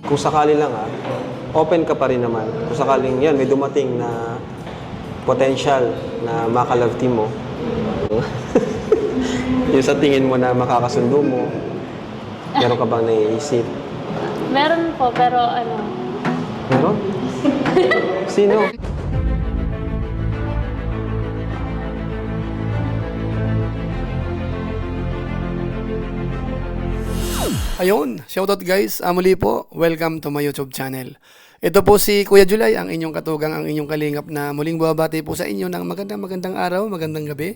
kung sakali lang open ka pa rin naman. Kung sakaling yan, may dumating na potential na maka-love team mo. Yung sa tingin mo na makakasundo mo, meron ka bang naiisip? Meron po, pero ano, Meron? Sino? Ayun, shoutout guys. Muli po, welcome to my YouTube channel. Ito po si Kuya July, ang inyong katugang, ang inyong kalingap na muling babati po sa inyo ng magandang araw, magandang gabi.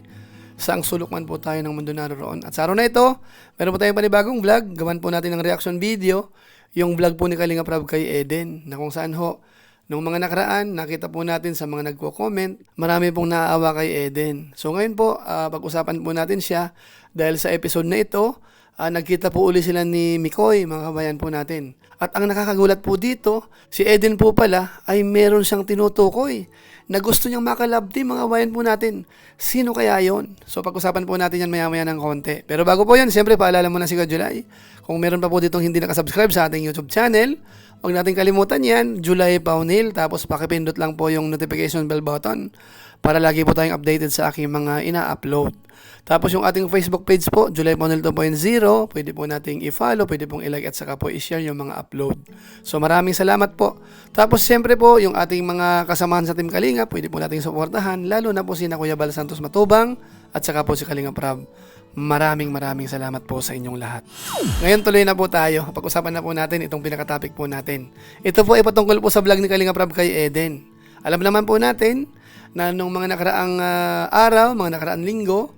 Saang sulok man po tayo ng mundo naroon. At sa araw na ito, meron po tayong panibagong vlog. Gawan po natin ng reaction video. Yung vlog po ni Kalingap Rab kay Eden, na kung saan ho, nung mga nakaraan, nakita po natin sa mga nagko-comment, marami pong naaawa kay Eden. So ngayon po, pag-usapan po natin siya dahil sa episode na ito, nagkita po uli sila ni Mikoy, mga kabayan po natin. At ang nakakagulat po dito, si Eden po pala ay meron siyang tinutukoy na gusto niyang makalab team, mga kabayan po natin. Sino kaya yon? So pag-usapan po natin yan maya-maya ng konti. Pero bago po yan, siyempre paalala mo na si July. Kung meron pa po ditong hindi nakasubscribe sa ating YouTube channel, huwag natin kalimutan yan, July Paunil, tapos pakipindot lang po yung notification bell button para lagi po tayong updated sa aking mga ina-upload. Tapos yung ating Facebook page po, July Paunil 2.0, pwede po nating i-follow, pwede pong i-like at saka po i-share yung mga upload. So maraming salamat po. Tapos siyempre po, yung ating mga kasamahan sa Team Kalinga, pwede po nating suportahan, lalo na po si Kuya Bal Santos Matubang at saka po si Kalingap Rab. Maraming salamat po sa inyong lahat. Ngayon tuloy na po tayo. Pag-usapan na po natin itong pinaka-topic po natin. Ito po ay patungkol po sa vlog ni Kalingap Rab kay Eden. Alam naman po natin na nung mga nakaraang araw, mga nakaraang linggo,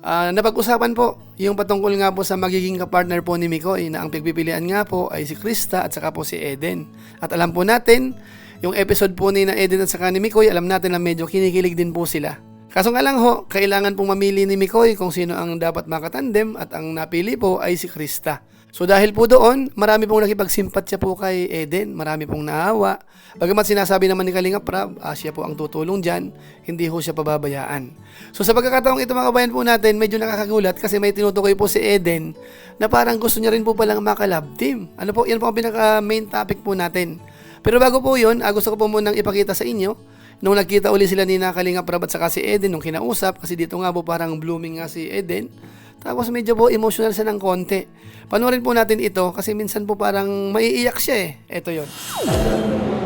napag-usapan po yung patungkol nga po sa magiging kapartner po ni Mikoy, na ang pagpipilian nga po ay si Krista at saka po si Eden. At alam po natin, yung episode po ni na Eden at saka ni Mikoy, alam natin na medyo kinikilig din po sila. Kaso nga lang ho, kailangan pong mamili ni Mikoy kung sino ang dapat makatandem, at ang napili po ay si Krista. So dahil po doon, marami pong nakipagsimpatya po kay Eden, marami pong naawa. Bagamat sinasabi naman ni Kalingap Rab, siya po ang tutulong dyan, hindi ho siya pababayaan. So sa pagkakataong ito mga kabayan po natin, medyo nakakagulat kasi may tinutukoy po si Eden na parang gusto niya rin po palang makalab team. Ano po, yan po ang pinaka main topic po natin. Pero bago po yun, gusto ko po munang ipakita sa inyo, nung nagkita uli sila ni Kalingap Rab at saka si Eden, nung kinausap, kasi dito nga po parang blooming nga si Eden. Tapos medyo po emotional siya ng konti. Panoorin po natin ito kasi minsan po parang maiiyak siya eh. Ito yon.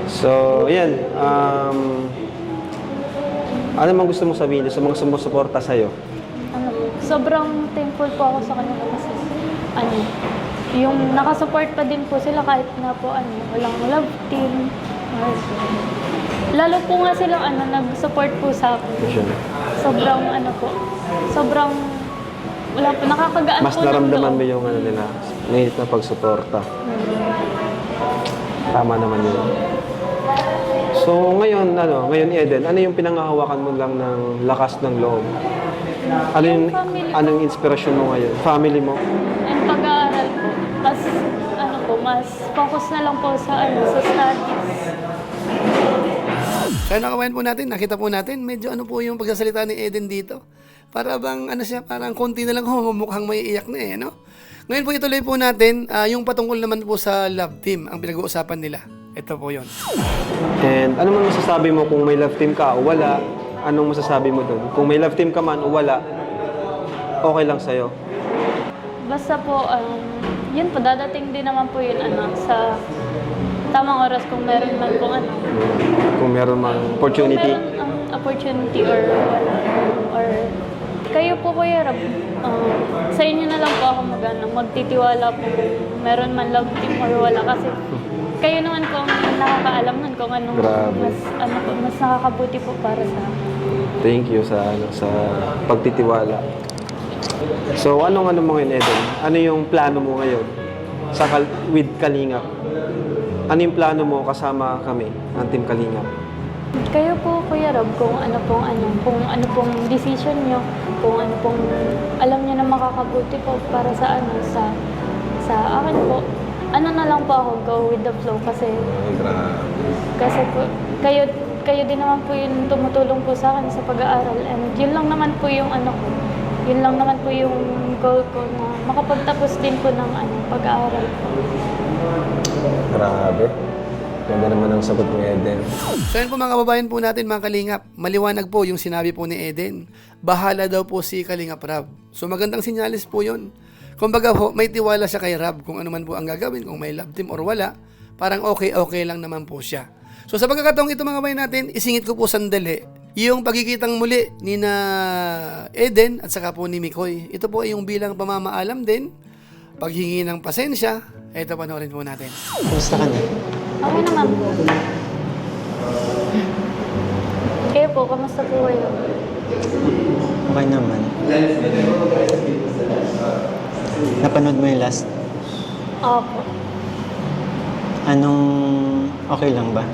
So, yan. Ano mang gusto mong sabihin sa mga sumusuporta sa'yo? ano po, sobrang thankful po ako sa kanila kasi, ano, yung nakasupport pa din po sila kahit nga po, walang love team. Or, lalo po nga silang, nag-support po sa akin. Sobrang, sobrang, wala po, nakakagaan Mas po ng naramdaman loob. mo yung nila, nahit na pagsuporta. Tama naman yun. So ngayon Eden, ano yung pinangahawakan mo lang ng lakas ng loob? Ano yung, family anong inspirasyon mo ngayon? Family mo? And pag-aaral po, mas focus na lang po sa, sa studies. Kaya nakawain po natin, nakita po natin, medyo po yung pagsasalita ni Eden dito. Para bang siya, parang konti na lang mukhang may iyak na eh, no? Ngayon po ituloy po natin, yung patungkol naman po sa love team, ang pinag-uusapan nila. Ito po yon. And ano man masasabi mo kung may love team ka o wala? Anong masasabi mo dun? Kung may love team ka man o wala, okay lang sa'yo. Basta po, yun po, dadating din naman po yun, sa tamang oras kung meron man po, Kung meron mang opportunity. kung meron opportunity or wala. Or, kayo po Kuya Rab, sa inyo na lang po ako magtitiwala po kung meron man love team or wala, kasi kayo naman po ang nakakaalam nun kung anong Grabe. mas nakakabuti po para sa akin. Thank you sa pagtitiwala. So anong mo ngayon, Eden? Ano yung plano mo ngayon with Kalingap? Ano yung plano mo kasama kami ng Team Kalingap? Kayo po Kuya Rob, kung ano pong decision nyo, kung ano pong alam nyo na makakabuti po para sa sa akin po, na lang po ako, go with the flow, kasi po kayo din naman po yung tumutulong po sa akin sa pag-aaral, and yun lang naman po yung yun lang naman po yung goal ko, na makapagtapos din po ng pag-aaral po. Grabe. Ganda naman ang sagot ni Eden. So yan po mga kababayan po natin mga Kalingap, maliwanag po yung sinabi po ni Eden. Bahala daw po si Kalingap Rab. So magandang sinyalis po yun. Kumbaga po, may tiwala siya kay Rab kung ano man po ang gagawin, kung may love team or wala, parang okay lang naman po siya. So sa pagkakataong ito mga kababayan natin, isingit ko po sandali yung pagkikitang muli ni na Eden at saka po ni Mikoy. Ito po ay yung bilang pamamaalam din, paghingi ng pasensya. Ito panoorin po natin. Kumusta ka na? Okay naman po. Kayo po, kamusta po kayo? Okay naman. Napanood mo yung last? Opo. Anong okay lang ba?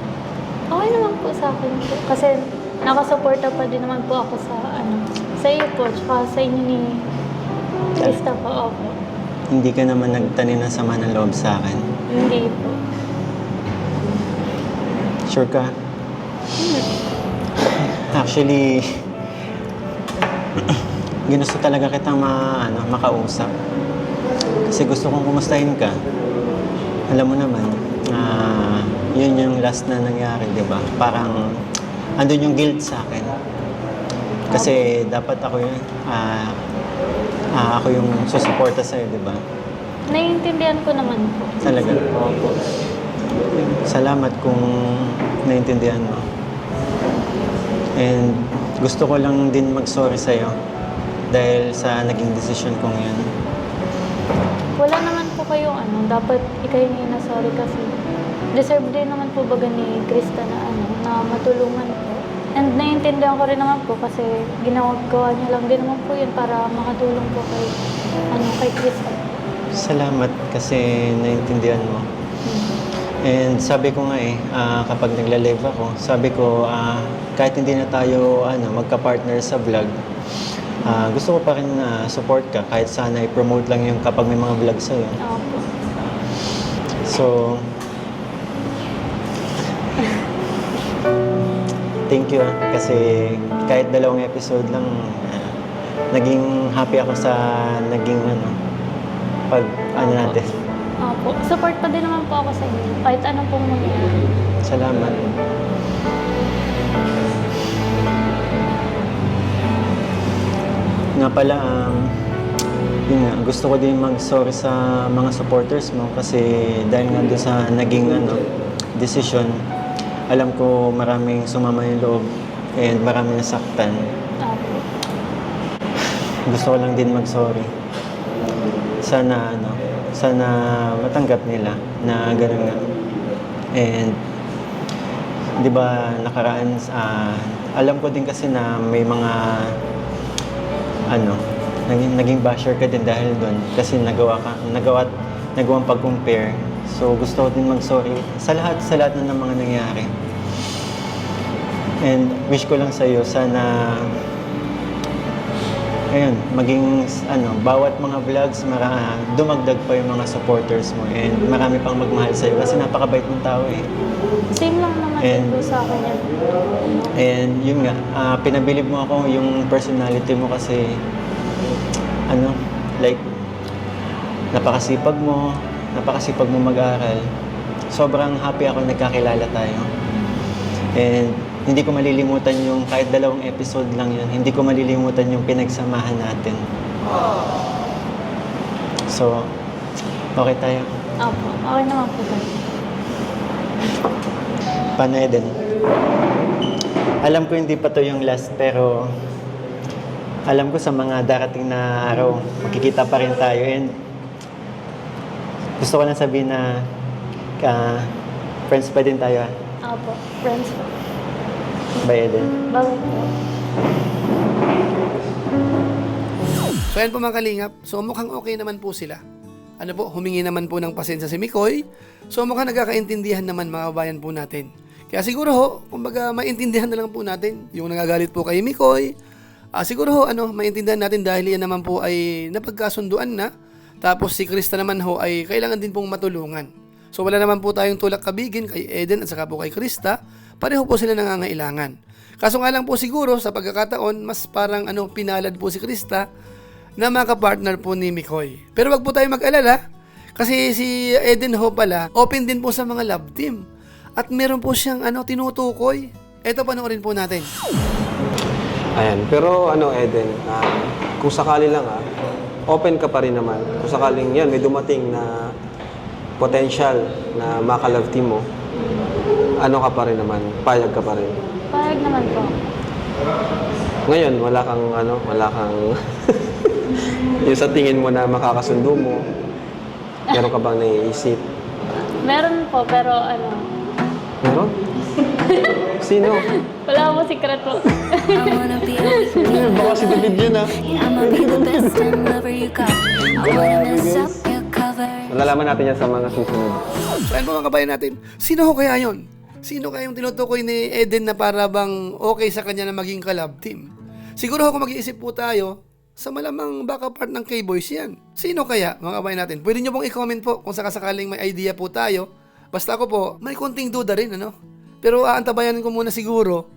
Okay naman po sa akin po. Kasi nakasuporta pa din naman po ako sa iyo po, tsaka sa inyo ni Krista po. Opo. Hindi ka naman nagtanim ng sama ng loob sa akin. Hindi po. Sure ka? Actually, ginusto talaga kitang makausap. Kasi gusto kong kumustahin ka. Alam mo naman, yun yung last na nangyari, di ba? Parang andun yung guilt sa akin. Kasi dapat ako yung susuporta sa'yo, di ba? Naiintindihan ko naman po. Talaga? Opo. Salamat kung naintindihan mo. And gusto ko lang din mag-sorry sa'yo dahil sa naging desisyon kong yun. Wala naman po kayong dapat ikaw yung sorry kasi deserve din naman po baga ni Krista na matulungan po. And naiintindihan ko rin naman po kasi ginagawa niya lang din naman po yun para makatulong po kay Krista. Salamat kasi naintindihan mo. And sabi ko nga kapag nagla-live ako, sabi ko kahit hindi na tayo magka-partner sa vlog, gusto ko pa rin support ka kahit sana i-promote lang yung kapag may mga vlog sa'yo. Opo. So, thank you kasi kahit 2 episode lang, naging happy ako sa naging natin. Opo. Support pa din naman po ako sa inyo. Kahit anong pong mangyayari. Salamat. Nga pala, yun nga, gusto ko din mag-sorry sa mga supporters mo kasi dahil nga doon sa naging decision, alam ko maraming sumama yung loob and maraming nasaktan. Opo. Gusto ko lang din mag-sorry. Sana matanggap nila na gano'n nga. And, di ba, nakaraan, alam ko din kasi na may mga, naging basher ka din dahil doon kasi nagawang pag-compare. So, gusto ko din mag-sorry sa lahat na ng mga nangyari. And, wish ko lang sa'yo, sana ayun, maging bawat mga vlogs, dumagdag pa yung mga supporters mo and marami pang magmahal sa'yo kasi napakabait mong tao eh. Same lang naman din po sa akin yan. And yun nga, pinabilib mo ako yung personality mo kasi napakasipag mo mag-aral. Sobrang happy ako nagkakilala tayo. And hindi ko malilimutan yung kahit 2 episode lang yun, hindi ko malilimutan yung pinagsamahan natin. So, okay tayo. Opo. Okay naman po tayo. Paano Eden? Alam ko hindi pa to yung last pero alam ko sa mga darating na araw, makikita pa rin tayo and gusto ko lang sabihin na friends pa din tayo. Opo. Friends po. Bye Eden. Bye po. So yan po mga Kalingap, so mukhang okay naman po sila. Humingi naman po ng pasensya si Mikoy. So mukhang nagkakaintindihan naman mga kabayan po natin. Kaya siguro kumbaga maintindihan na lang po natin yung nagagalit po kay Mikoy. Siguro maintindihan natin dahil yan naman po ay napagkasunduan na. Tapos si Krista naman ay kailangan din pong matulungan. So wala naman po tayong tulak kabigin kay Eden at saka po kay Krista. Pareho po sila nangangailangan. Kaso nga lang po siguro sa pagkakataon, mas parang pinalad po si Krista na makapartner po ni Mikoy. Pero wag po tayo mag-alala Kasi si Eden ho pala, open din po sa mga love team. At meron po siyang tinutukoy. Ito panoorin po natin. Ayan. Pero Eden, kung sakali lang open ka pa rin naman. Kung sakaling yan, may dumating na potential na maka-love team mo, ka pa rin naman, payag ka pa rin. Payag naman po. Ngayon, wala kang yung sa tingin mo na makakasundo mo, meron ka bang naiisip? Meron po, pero Meron? Sino? wala po sikreto. I wanna be a weakness. Baka si David yun I'ma be the best time lover you got. I wanna mess up your cover. Malalaman natin yan sa mga susunod. So ayun po mga kabayan natin, sino ho kaya yon? Sino kaya yung tinutukoy ni Eden na para bang okay sa kanya na maging ka-love team? Siguro ho kung mag-iisip po tayo, sa malamang baka part ng K-Boys yan. Sino kaya mga kabayan natin? Pwede nyo pong i-comment po kung sakasakaling may idea po tayo. Basta ako po, may konting duda rin Pero aantabayanin ko muna siguro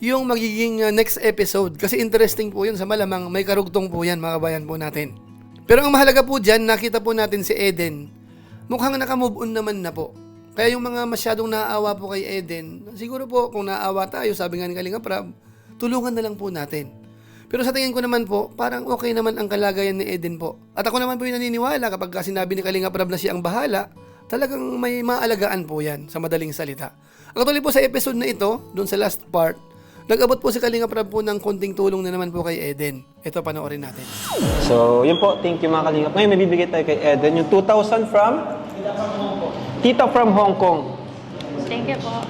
yung magiging next episode. Kasi interesting po yun, sa malamang may karugtong po yan mga kabayan po natin. Pero ang mahalaga po dyan, nakita po natin si Eden, mukhang naka-move on naman na po. Kaya yung mga masyadong naaawa po kay Eden, siguro po kung naaawa tayo, sabi nga ni Kalinga Prab, tulungan na lang po natin. Pero sa tingin ko naman po, parang okay naman ang kalagayan ni Eden po. At ako naman po yung naniniwala kapag sinabi ni Kalinga Prab na siya ang bahala, talagang may maalagaan po yan sa madaling salita. Ang tuloy po sa episode na ito, doon sa last part, nag-abot po si Kalinga Prab po ng konting tulong na naman po kay Eden. Ito, panoorin natin. So, yun po. Thank you mga kalingap. Ngayon, may bibigay tayo kay Eden. Yung 2,000 from? Tita from Hong Kong. Thank you po.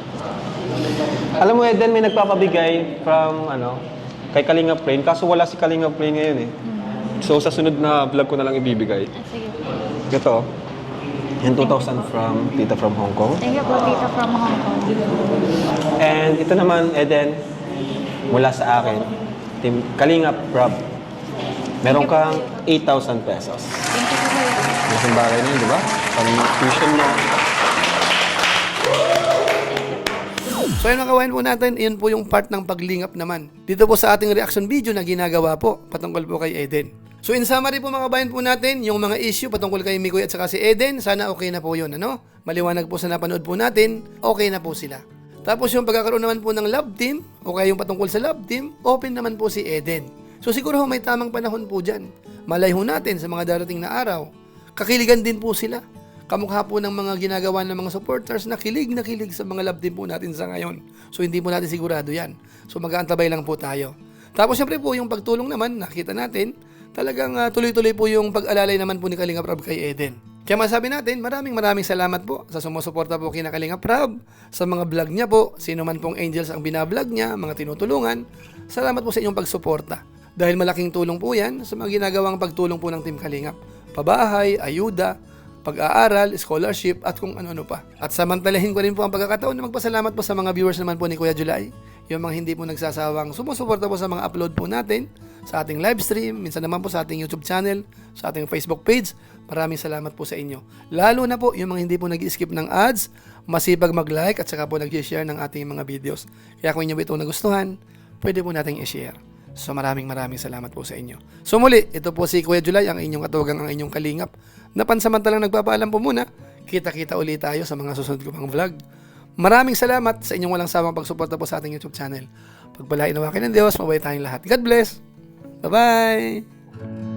Alam mo, Eden, may nagpapabigay from, kay Kalingap Plain. Kaso wala si Kalingap Plain ngayon So, sa sunod na vlog ko na lang ibibigay. Sige po. Ito. Yung 2,000 from Tita from Hong Kong. Thank you po, Tita from Hong Kong. And ito naman, Eden, mula sa akin, Team Kalingap Prab. Meron kang 8,000 pesos. Thank you po. Malaking bagay na yun, di ba? Pang tuition mo. So ayun mga kawain po natin, iyon po yung part ng paglingap naman. Dito po sa ating reaction video na ginagawa po patungkol po kay Eden. So in summary po mga kabayan po natin, yung mga issue patungkol kay Mikoy at saka si Eden, sana okay na po yun. Maliwanag po sa napanood po natin, okay na po sila. Tapos yung pagkakaroon naman po ng love team, o kaya yung patungkol sa love team, open naman po si Eden. So siguro may tamang panahon po dyan. Malay ho natin sa mga darating na araw. Kakiligan din po sila. Kamukha po ng mga ginagawa ng mga supporters na kilig sa mga love team po natin sa ngayon. So hindi po natin sigurado yan. So mag-aantabay lang po tayo. Tapos syempre po yung pagtulong naman, nakita natin, talagang tuloy-tuloy po yung pag-alalay naman po ni Kalinga Prab kay Eden. Kaya masabi natin, maraming salamat po sa sumusuporta po kina Kalinga Prab, sa mga vlog niya po, sino man pong angels ang binablog niya, mga tinutulungan. Salamat po sa inyong pagsuporta. Dahil malaking tulong po yan sa mga ginagawang pagtulong po ng Team Kalingap. Pabahay, ayuda, pag-aaral, scholarship, at kung ano-ano pa. At samantalahin ko rin po ang pagkakataon na magpasalamat po sa mga viewers naman po ni Kuya July. Yung mga hindi po nagsasawang sumusuporta po sa mga upload po natin, sa ating live stream, minsan naman po sa ating YouTube channel, sa ating Facebook page. Maraming salamat po sa inyo. Lalo na po yung mga hindi po nag-skip ng ads, masipag mag-like at saka po nag-share ng ating mga videos. Kaya kung inyo ba ito nagustuhan, pwede po nating i-share. So maraming salamat po sa inyo. So muli, ito po si Kuya July, ang inyong katugang, ang inyong kalingap. Napansamantalang nagpapaalam po muna. Kita-kita ulit tayo sa mga susunod ko pang vlog. Maraming salamat sa inyong walang sawang pagsuporta po sa ating YouTube channel. Pagpalain nawakin ng Diyos, mabay tayong lahat. God bless! Bye-bye!